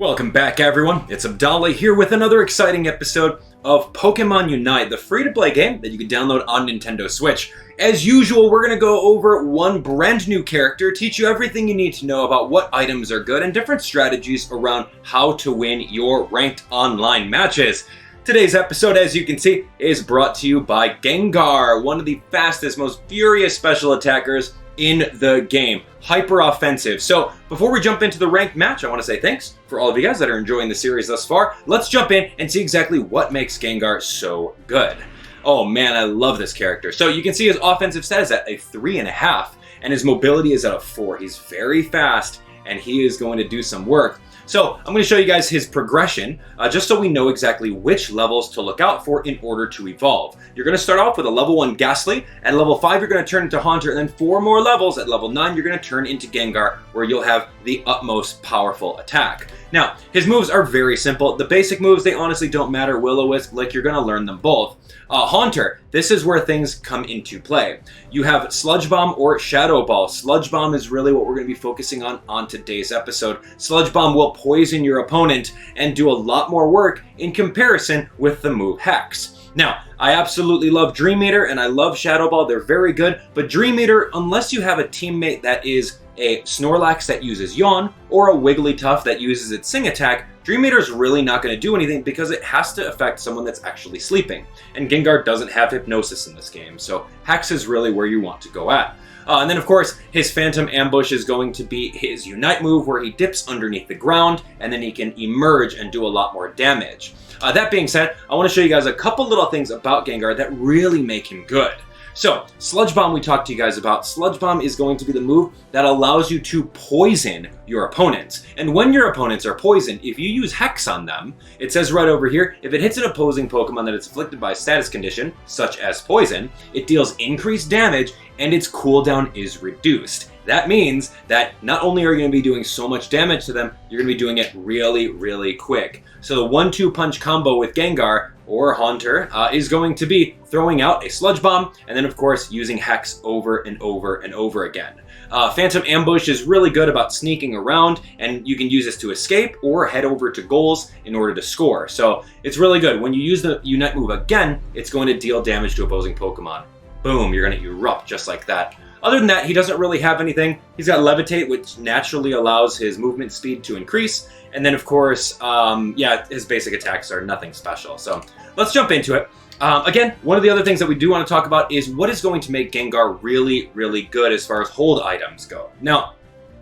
Welcome back, everyone. It's Abdallah here with another exciting episode of Pokemon Unite, the free-to-play game that you can download on Nintendo Switch. As usual, we're going to go over one brand new character, teach you everything you need to know about what items are good, and different strategies around how to win your ranked online matches. Today's episode, as you can see, is brought to you by Gengar, one of the fastest, most furious special attackers in the game. Hyper offensive. So before we jump into the ranked match, I want to say thanks for all of you guys that are enjoying the series thus far. Let's jump in and see exactly what makes Gengar so good. Oh man, I love this character. So you can see his offensive stat is at a 3.5 and his mobility is at a 4. He's very fast and he is going to do some work. So I'm going to show you guys his progression, just so we know exactly which levels to look out for in order to evolve. You're going to start off with a level 1 Ghastly. At level 5, you're going to turn into Haunter, and then 4 more levels. At level 9, you're going to turn into Gengar, where you'll have the utmost powerful attack. Now, his moves are very simple. The basic moves, they honestly don't matter. Will-O-Wisp, like you're going to learn them both. Haunter, this is where things come into play. You have Sludge Bomb or Shadow Ball. Sludge Bomb is really what we're going to be focusing on today's episode. Sludge Bomb will poison your opponent and do a lot more work in comparison with the move Hex. Now, I absolutely love Dream Eater and I love Shadow Ball. They're very good, but Dream Eater, unless you have a teammate that is a Snorlax that uses Yawn or a Wigglytuff that uses its Sing attack, Dream Eater is really not going to do anything because it has to affect someone that's actually sleeping. And Gengar doesn't have Hypnosis in this game, so Hex is really where you want to go at. And then, of course, his Phantom Ambush is going to be his Unite move where he dips underneath the ground and then he can emerge and do a lot more damage. That being said, I want to show you guys a couple little things about Gengar that really make him good. So, Sludge Bomb we talked to you guys about. Sludge Bomb is going to be the move that allows you to poison your opponents. And when your opponents are poisoned, if you use Hex on them, it says right over here, if it hits an opposing Pokemon that is afflicted by a status condition, such as poison, it deals increased damage and its cooldown is reduced. That means that not only are you going to be doing so much damage to them, you're going to be doing it really, really quick. So the 1-2 punch combo with Gengar or Haunter is going to be throwing out a Sludge Bomb and then of course using Hex over and over and over again. Phantom Ambush is really good about sneaking around and you can use this to escape or head over to goals in order to score. So it's really good. When you use the Unite move again, it's going to deal damage to opposing Pokemon. Boom, you're going to erupt just like that. Other than that, he doesn't really have anything. He's got Levitate, which naturally allows his movement speed to increase. And then, of course, his basic attacks are nothing special. So let's jump into it. Again, one of the other things that we do want to talk about is what is going to make Gengar really, really good as far as hold items go. Now,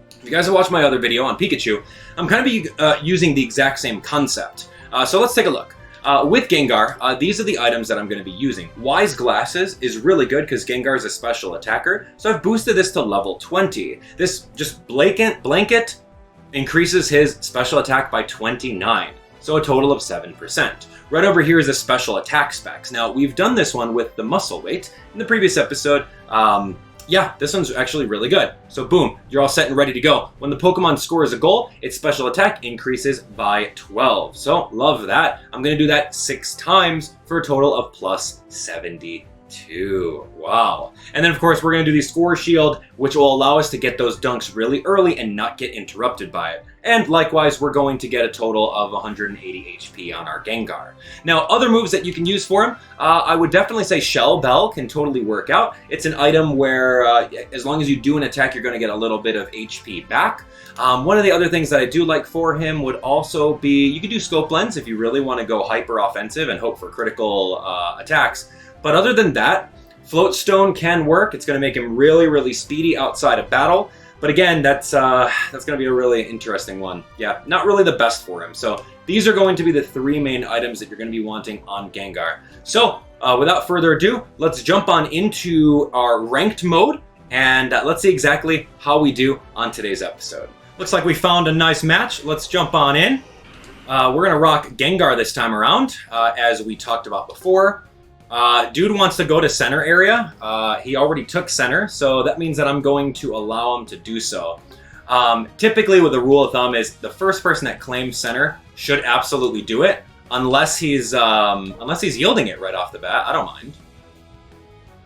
if you guys have watched my other video on Pikachu, I'm kind of using the exact same concept. So let's take a look. With Gengar, these are the items that I'm going to be using. Wise Glasses is really good because Gengar is a special attacker, so I've boosted this to level 20. This just blanket increases his special attack by 29, so a total of 7%. Right over here is the special attack specs. Now, we've done this one with the muscle weight in the previous episode. This one's actually really good. So boom, you're all set and ready to go. When the Pokemon scores a goal, its special attack increases by 12. So love that. I'm going to do that 6 times for a total of plus 72. Wow. And then of course we're going to do the Score Shield, which will allow us to get those dunks really early and not get interrupted by it. And likewise, we're going to get a total of 180 HP on our Gengar. Now, other moves that you can use for him, I would definitely say Shell Bell can totally work out. It's an item where as long as you do an attack, you're going to get a little bit of HP back. One of the other things that I do like for him would also be, you could do Scope Lens if you really want to go hyper offensive and hope for critical attacks. But other than that, Float Stone can work. It's going to make him really, really speedy outside of battle. But again, that's going to be a really interesting one. Yeah, not really the best for him. So these are going to be the 3 main items that you're going to be wanting on Gengar. So without further ado, let's jump on into our ranked mode. And let's see exactly how we do on today's episode. Looks like we found a nice match. Let's jump on in. We're going to rock Gengar this time around, as we talked about before. Dude wants to go to center area. He already took center, so that means that I'm going to allow him to do so. Typically, with the rule of thumb is the first person that claims center should absolutely do it, unless he's yielding it right off the bat. I don't mind.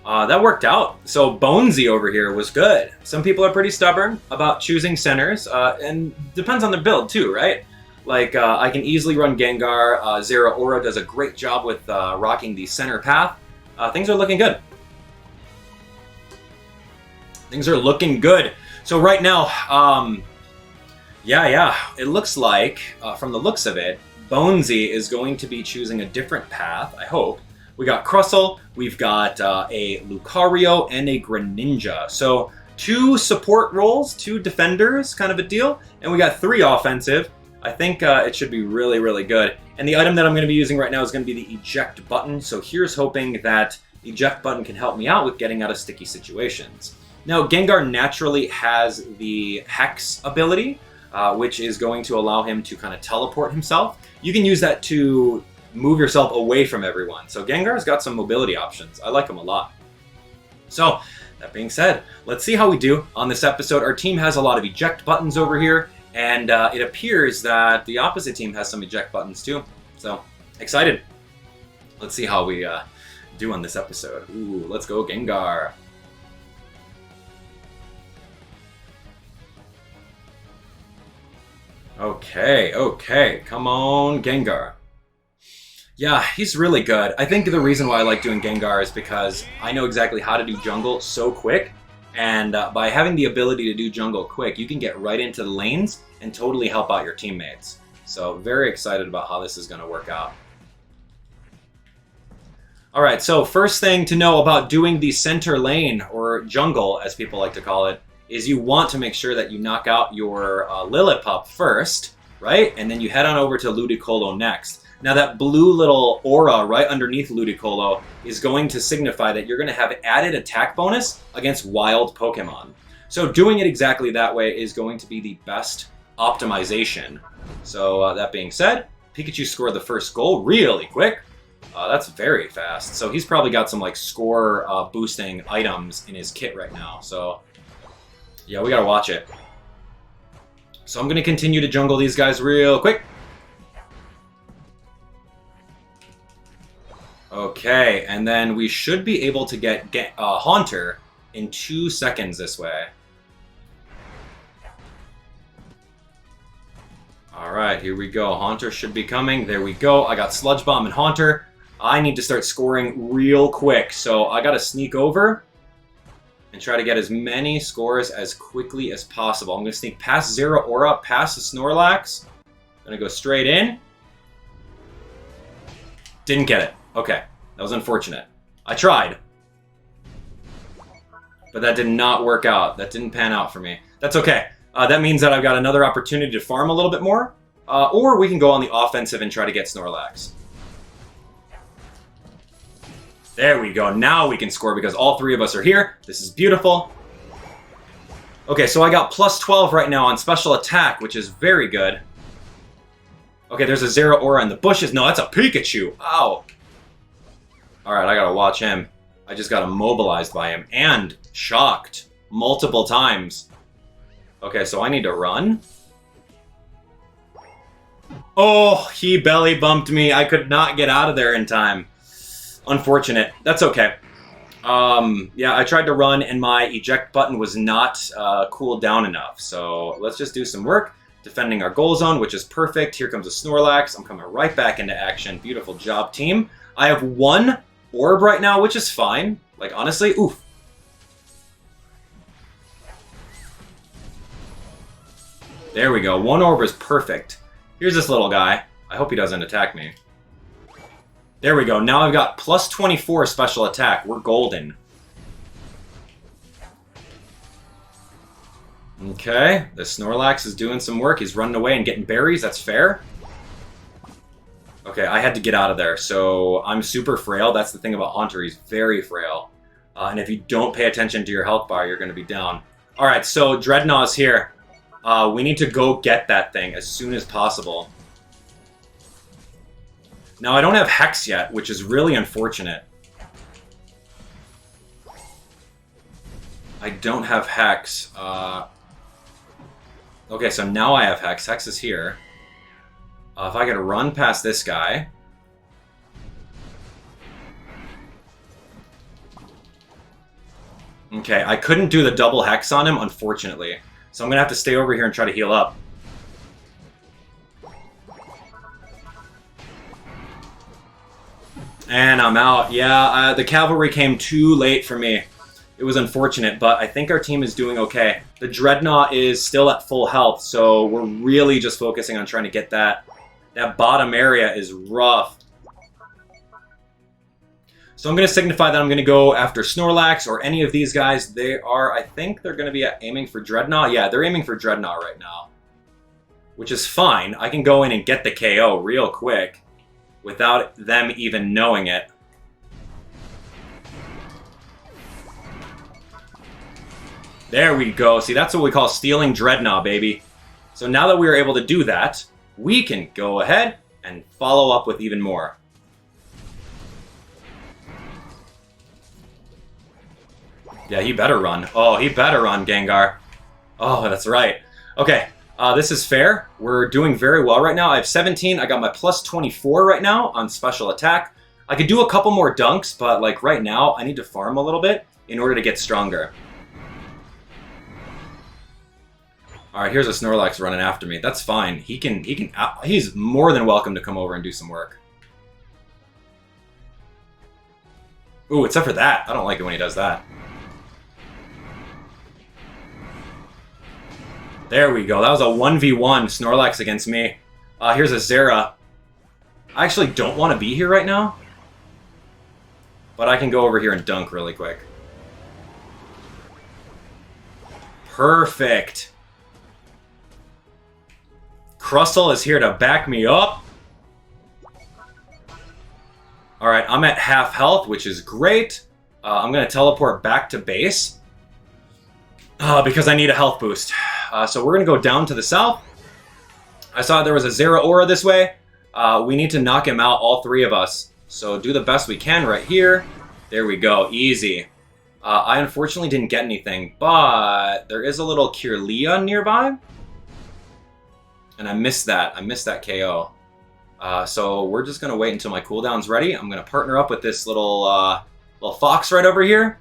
That worked out. So Bonesy over here was good. Some people are pretty stubborn about choosing centers, and depends on their build too, right? Like, I can easily run Gengar. Zero Aura does a great job with rocking the center path. Things are looking good. Things are looking good. So right now, it looks like, from the looks of it, Bonesy is going to be choosing a different path, I hope. We got Crustle, we've got a Lucario, and a Greninja. So 2 support roles, 2 defenders, kind of a deal. And we got 3 offensive. I think it should be really, really good. And the item that I'm going to be using right now is going to be the eject button. So here's hoping that eject button can help me out with getting out of sticky situations. Now, Gengar naturally has the Hex ability, which is going to allow him to kind of teleport himself. You can use that to move yourself away from everyone. So Gengar's got some mobility options. I like him a lot. So, that being said, let's see how we do on this episode. Our team has a lot of eject buttons over here, and it appears that the opposite team has some eject buttons too. So, excited. Let's see how we do on this episode. Ooh, let's go Gengar. Okay, come on, Gengar. Yeah, he's really good. I think the reason why I like doing Gengar is because I know exactly how to do jungle so quick, and by having the ability to do jungle quick, you can get right into the lanes and totally help out your teammates. So very excited about how this is going to work out. Alright, so first thing to know about doing the center lane, or jungle as people like to call it, is you want to make sure that you knock out your Lillipup first, right? And then you head on over to Ludicolo next. Now that blue little aura right underneath Ludicolo is going to signify that you're going to have added attack bonus against wild Pokemon. So doing it exactly that way is going to be the best optimization. So that being said, Pikachu scored the first goal really quick. That's very fast. So he's probably got some like score boosting items in his kit right now. So yeah, we gotta watch it. So I'm going to continue to jungle these guys real quick. Okay, and then we should be able to get Haunter in 2 seconds this way. Alright, here we go. Haunter should be coming. There we go. I got Sludge Bomb and Haunter. I need to start scoring real quick, so I gotta sneak over and try to get as many scores as quickly as possible. I'm gonna sneak past Zero Aura, past the Snorlax. Gonna go straight in. Didn't get it. Okay, that was unfortunate. I tried. But that did not work out. That didn't pan out for me. That's okay. That means that I've got another opportunity to farm a little bit more. Or we can go on the offensive and try to get Snorlax. There we go. Now we can score because all 3 of us are here. This is beautiful. Okay, so I got plus 12 right now on special attack, which is very good. Okay, there's a Zero Aura in the bushes. No, that's a Pikachu. Ow. Alright, I gotta watch him. I just got immobilized by him and shocked multiple times. Okay, so I need to run. Oh, he belly bumped me. I could not get out of there in time. Unfortunate. That's okay. Yeah, I tried to run and my eject button was not cooled down enough. So let's just do some work. Defending our goal zone, which is perfect. Here comes a Snorlax. I'm coming right back into action. Beautiful job, team. I have 1 orb right now, which is fine. Like, honestly, oof. There we go. 1 orb is perfect. Here's this little guy. I hope he doesn't attack me. There we go. Now I've got plus 24 special attack. We're golden. Okay. The Snorlax is doing some work. He's running away and getting berries. That's fair. Okay, I had to get out of there. So I'm super frail. That's the thing about Haunter. He's very frail. And if you don't pay attention to your health bar, you're going to be down. Alright, so Dreadnaught's here. We need to go get that thing as soon as possible. Now, I don't have Hex yet, which is really unfortunate. I don't have Hex. Okay, so now I have Hex. Hex is here. If I could run past this guy. Okay, I couldn't do the double Hex on him, unfortunately. So I'm going to have to stay over here and try to heal up. And I'm out. Yeah, the cavalry came too late for me. It was unfortunate, but I think our team is doing okay. The Dreadnought is still at full health, so we're really just focusing on trying to get that. That bottom area is rough. So I'm going to signify that I'm going to go after Snorlax or any of these guys. They are, I think they're going to be aiming for Dreadnought. Yeah, they're aiming for Dreadnought right now, which is fine. I can go in and get the KO real quick without them even knowing it. There we go. See, that's what we call stealing Dreadnought, baby. So now that we are able to do that, we can go ahead and follow up with even more. Yeah, he better run. Oh, he better run, Gengar. Oh, that's right. Okay, this is fair. We're doing very well right now. I have 17. I got my plus 24 right now on special attack. I could do a couple more dunks, but like right now, I need to farm a little bit in order to get stronger. All right, here's a Snorlax running after me. That's fine. He's more than welcome to come over and do some work. Ooh, except for that. I don't like it when he does that. There we go. That was a 1v1 Snorlax against me. Here's a Zera. I actually don't want to be here right now, but I can go over here and dunk really quick. Perfect. Crustle is here to back me up. Alright, I'm at half health, which is great. I'm going to teleport back to base because I need a health boost. So we're going to go down to the south. I saw there was a Zera Aura this way. We need to knock him out, all three of us. So do the best we can right here. There we go. Easy. I unfortunately didn't get anything, but there is a little Kirlia nearby. And I missed that. I missed that KO. So we're just going to wait until my cooldown's ready. I'm going to partner up with this little fox right over here.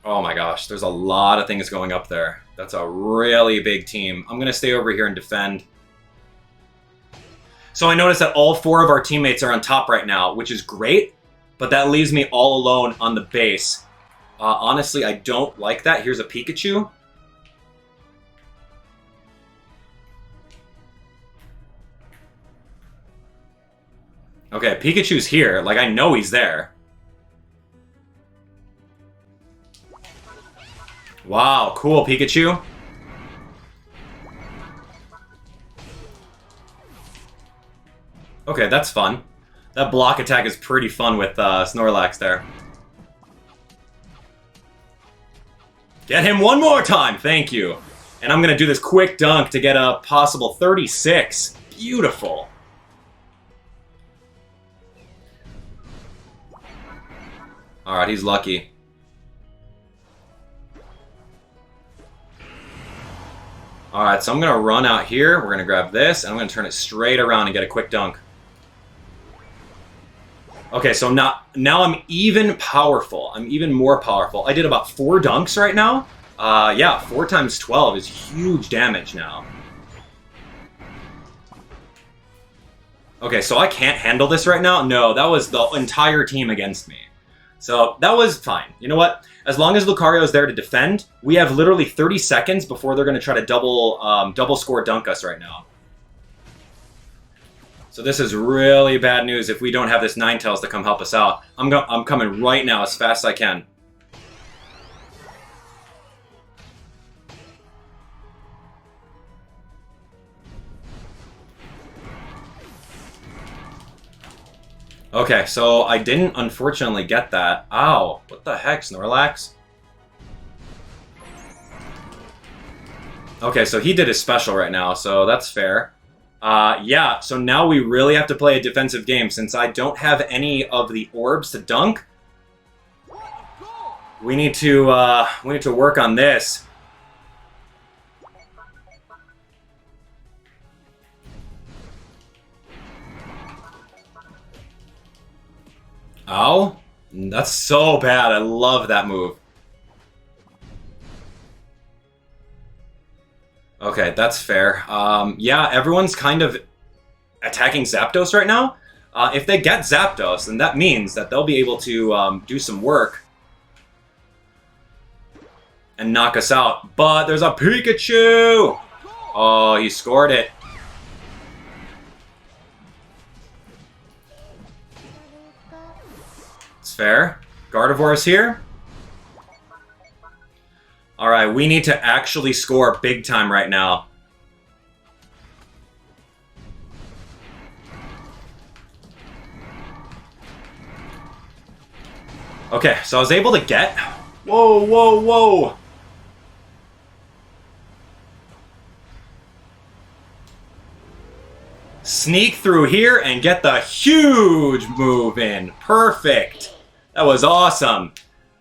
Oh my gosh, there's a lot of things going up there. That's a really big team. I'm going to stay over here and defend. So I noticed that all four of our teammates are on top right now, which is great, but that leaves me all alone on the base. Honestly, I don't like that. Here's a Pikachu. Okay, Pikachu's here. Like, I know he's there. Wow, cool, Pikachu. Okay, that's fun. That block attack is pretty fun with Snorlax there. Get him one more time, thank you. And I'm going to do this quick dunk to get a possible 36. Beautiful. Alright, he's lucky. Alright, so I'm going to run out here. We're going to grab this, and I'm going to turn it straight around and get a quick dunk. Okay, so now I'm even powerful. I'm even more powerful. I did about 4 dunks right now. Yeah, 4 times 12 is huge damage now. Okay, so I can't handle this right now. No, that was the entire team against me. So that was fine. You know what? As long as Lucario is there to defend, we have literally 30 seconds before they're going to try to double score dunk us right now. So this is really bad news if we don't have this Ninetales to come help us out. I'm coming right now as fast as I can. Okay, so I didn't unfortunately get that. Ow, what the heck, Snorlax? Okay, so he did his special right now, so that's fair. Yeah, so now we really have to play a defensive game. Since I don't have any of the orbs to dunk, we need to work on this. Ow, that's so bad. I love that move. Okay, that's fair. Yeah, everyone's kind of attacking Zapdos right now. If they get Zapdos, then that means that they'll be able to do some work and knock us out. But there's a Pikachu! Oh, he scored it. It's fair. Gardevoir's here. Alright, we need to actually score big time right now. Okay, so I was able to get... Whoa, whoa, whoa! Sneak through here and get the huge move in. Perfect. That was awesome.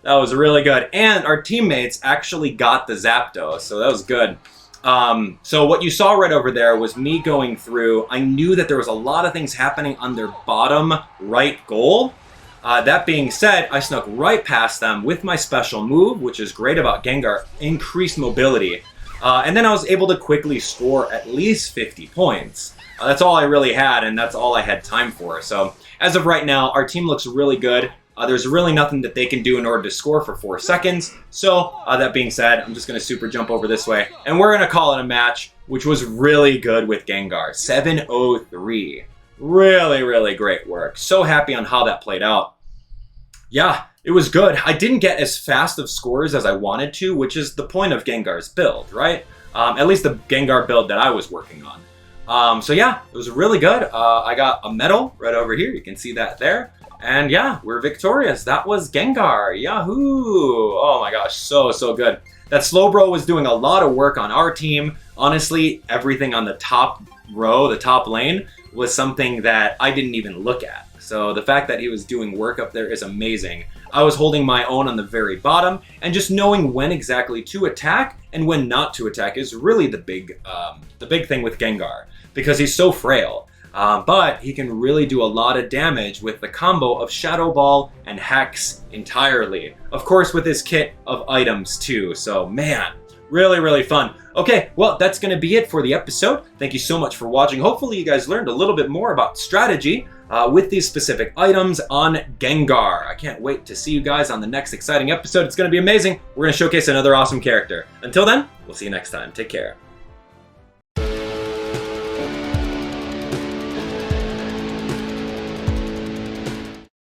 That was really good. And our teammates actually got the Zapdos, so that was good. So what you saw right over there was me going through. I knew that there was a lot of things happening on their bottom right goal. That being said, I snuck right past them with my special move, which is great about Gengar, increased mobility. And then I was able to quickly score at least 50 points. That's all I really had, and that's all I had time for. So as of right now, our team looks really good. There's really nothing that they can do in order to score for 4 seconds. So that being said, I'm just going to super jump over this way. And we're going to call it a match, which was really good with Gengar. 7-0-3. Really, really great work. So happy on how that played out. Yeah, it was good. I didn't get as fast of scores as I wanted to, which is the point of Gengar's build, right? At least the Gengar build that I was working on. So yeah, it was really good. I got a medal right over here. You can see that there. And yeah, we're victorious. That was Gengar. Yahoo! Oh my gosh, so good. That Slowbro was doing a lot of work on our team. Honestly, everything on the top row, the top lane, was something that I didn't even look at. So the fact that he was doing work up there is amazing. I was holding my own on the very bottom, and just knowing when exactly to attack and when not to attack is really the big thing with Gengar, because he's so frail. But he can really do a lot of damage with the combo of Shadow Ball and Hex entirely. Of course, with his kit of items too. So man, really, really fun. Okay, well, that's going to be it for the episode. Thank you so much for watching. Hopefully you guys learned a little bit more about strategy with these specific items on Gengar. I can't wait to see you guys on the next exciting episode. It's going to be amazing. We're going to showcase another awesome character. Until then, we'll see you next time. Take care.